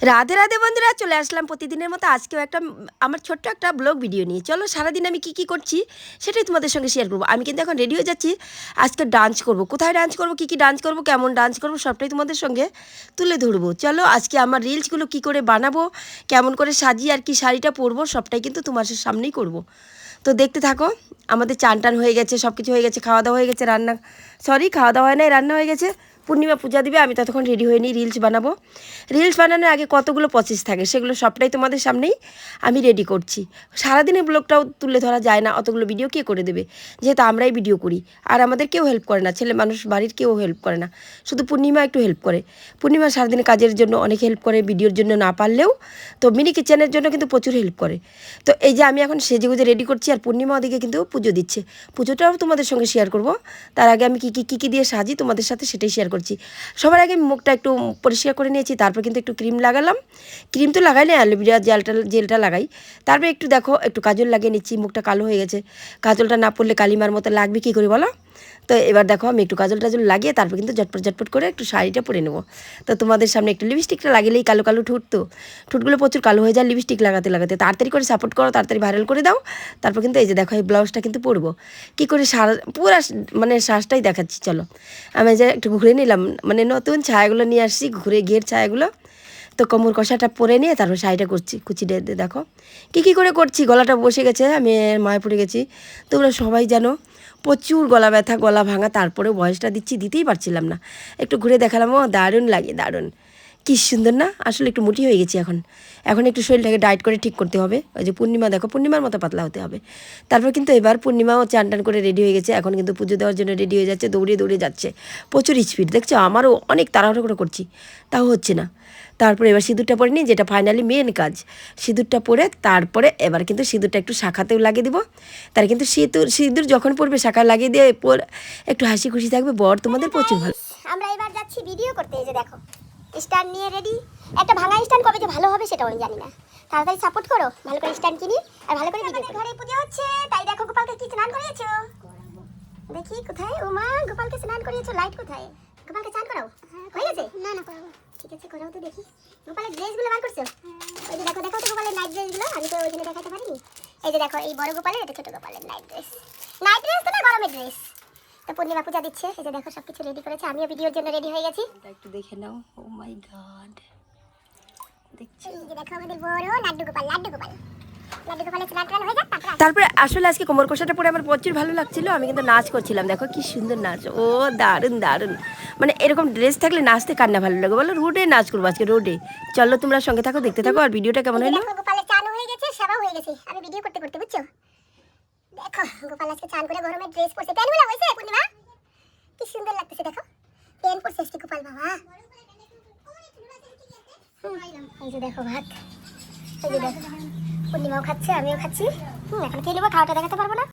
রাধে রাধে বন্ধুরা, চলে আসলাম প্রতিদিনের মতো আজকেও একটা আমার ছোট্ট একটা ব্লগ ভিডিও নিয়ে। চলো সারাদিন আমি কি করছি সেটাই তোমাদের সঙ্গে শেয়ার করবো। আমি কিন্তু এখন রেডি হয়ে যাচ্ছি, আজকে ডান্স করব। কোথায় ডান্স করব, কী ডান্স করব, কেমন ডান্স করব, সবটাই তোমাদের সঙ্গে তুলে ধরবো। চলো আজকে আমার রিলসগুলো কি করে বানাবো, কেমন করে সাজিয়ে আর কি শাড়িটা পরবো, সবটাই কিন্তু তোমাদের সামনেই করব। তো দেখতে থাকো। আমাদের চান টান হয়ে গেছে, সব কিছু হয়ে গেছে, খাওয়া দাওয়া হয়ে গেছে, খাওয়া দাওয়া হয় নাই, রান্না হয়ে গেছে। পূর্ণিমা পূজা দিবে, আমি ততক্ষণ রেডি হয়ে নিই, রিলস বানাবো। রিলস বানানোর আগে কতগুলো প্রসেস থাকে, সেগুলো সবটাই তোমাদের সামনেই আমি রেডি করছি। সারাদিনের ব্লগটাও তুলে ধরা যায় না, অতগুলো ভিডিও কে করে দেবে, যেহেতু আমরাই ভিডিও করি। আর আমাদের কেউ হেল্প করে না, ছেলে মানুষ বাড়ির কেউ হেল্প করে না, শুধু পূর্ণিমা একটু হেল্প করে। পূর্ণিমা সারাদিন কাজের জন্য অনেক হেল্প করে, ভিডিওর জন্য না পারলেও। তো মিনি কিচেনের জন্য কিন্তু প্রচুর হেল্প করে। তো এই যে আমি এখন সেজেগুজে রেডি করছি, আর পূর্ণিমা ওদিকে কিন্তু পুজো দিচ্ছে। পুজোটাও তোমাদের সঙ্গে শেয়ার করব। তার আগে আমি কী দিয়ে সাজি তোমাদের সাথে সেটাই শেয়ার করছি। সবার আগে মুখটা একটু পরিষ্কার করে নিয়েছি, তারপর কিন্তু একটু ক্রিম লাগালাম। ক্রিম তো লাগাই না, অ্যালোভেরা জেলটা লাগাই। তারপরে একটু দেখো একটু কাজল লাগিয়ে নিচ্ছি, মুখটা কালো হয়ে গেছে। কাজলটা না পরলে কালিমার মতো লাগবে কী করে বলো। তো এবার দেখো আমি একটু কাজল টাজল লাগিয়ে তারপর কিন্তু ঝটপট করে একটু শাড়িটা পরে নেবো। তো তোমাদের সামনে একটু লিপস্টিকটা লাগিলেই কালো কালো ঠোঁট, তো ঠোঁটগুলো প্রচুর কালো হয়ে যায় লিপস্টিক লাগাতে লাগাতে। তাড়াতাড়ি করে সাপোর্ট করো, তাড়াতাড়ি ভাইরাল করে দাও। তারপর কিন্তু এই যে দেখো এই ব্লাউজটা কিন্তু পরবো। কী করে পুরা মানে শ্বাসটাই দেখাচ্ছি। চলো আমি যে একটু ঘুরে নিলাম, মানে নতুন ছায়াগুলো নিয়ে আসছি, ঘুরে ঘের ছায়াগুলো। তো কোমর কষাটা পরে নিয়ে তারপর শাড়িটা করছি, কুচি দেখো কী করে করছি। গলাটা বসে গেছে, আমি মায়ে পড়ে গেছি। তোমরা সবাই জানো প্রচুর গলা ব্যথা, গলা ভাঙা, তারপরেও বয়সটা দিতেই পারছিলাম না। একটু ঘুরে দেখালাম, ও দারুণ লাগে, দারুণ, কী সুন্দর না। আসলে একটু মোটি হয়ে গেছি এখন একটু শরীরটাকে ডায়েট করে ঠিক করতে হবে। ওই যে পূর্ণিমা দেখো, পূর্ণিমার মতো পাতলা হতে হবে। তারপর কিন্তু এবার পূর্ণিমাও চান টান করে রেডি হয়ে গেছে, এখন কিন্তু পুজো দেওয়ার জন্য রেডি হয়ে যাচ্ছে, দৌড়ে যাচ্ছে। প্রচুর স্পিড দেখছো, আমারও অনেক তাড়াহুড়ো করে করছি, তাও হচ্ছে না। তারপরে এবার সিঁদুরটা পরে নিই, যেটা ফাইনালি মেন কাজ। সিঁদুরটা পরে তারপরে এবার কিন্তু সিঁদুরটা একটু শাখাতেও লাগিয়ে দিব। তার কিন্তু সিঁদুর যখন পরবে শাখা লাগিয়ে দিয়ে একটু হাসি খুশি থাকবে, বর তোমাদের প্রচুর ভালো। আমরা এবার যাচ্ছি ভিডিও করতে। এই যে দেখো স্ট্যান্ড নিয়ে রেডি। একটা ভাঙা স্ট্যান্ড কবে যে ভালো হবে সেটাও আমি জানি না। তাড়াতাড়ি সাপোর্ট করো, ভালো করে স্ট্যান্ড কিনি আর ভালো করে ভিডিও। ঘরে পুজো হচ্ছে, তাই দেখো গোপালকে কি স্নান করিয়েছো দেখি। কোথায় ও মা, গোপালকে স্নান করিয়েছো, লাইট কোথায়? গোপালকে স্নান করাও হয়ে গেছে? না করাবো। ঠিক আছে করাও তো দেখি। গোপালের ড্রেসগুলো বার করছো? ওই যে দেখো তো গোপালের নাইট ড্রেসগুলো, আমি তো ওইখানে দেখাতে পারিনি। এই যে দেখো এই বড় গোপালের, এটা ছোট গোপালের নাইট ড্রেস তো না, গরমের ড্রেস। তো পূর্ণিমা পূজা দিচ্ছে, এই যে দেখো সবকিছু রেডি করেছে, আমিও ভিডিওর জন্য রেডি হয়ে গেছি। একটু দেখে নাও। ও মাই গড, দেখছো? এই যে দেখো আমাদের বড় লাড্ডু গোপালের স্নান হয়ে যাক। তারপরে আসলে আজকে কোমর কষাটা পরে আমার প্রচুর ভালো লাগছিল, আমি কিন্তু নাচ করছিলাম। দেখো কি সুন্দর নাচ, ও দারুণ। মানে এরকম ড্রেস থাকলে নাচতে কার না ভালো লাগে বলো। রোডে নাচ করবো আজকে, রোডে। চলো তোমরা সঙ্গে থাকো, দেখতে থাকো। আর ভিডিওটা কেমন হলো? গোপালের চান হয়ে গেছে, সেবা হয়ে গেছে, আমি ভিডিও করতে বুঝছো। দেখো গোপাল আজকে চান করে গরমের ড্রেস পরছে। প্যান্টগুলো হয়েছে পূর্ণিমা, কি সুন্দর লাগতেছে। দেখো প্যান্ট পরছে আজকে গোপাল বাবা। এই যে দেখো ভাত, এই যে দেখো পূর্ণিমাও খাচ্ছে, আমিও খাচ্ছি। এখন খেয়ে নেবো, খাওয়াটা দেখাতে পারবো না।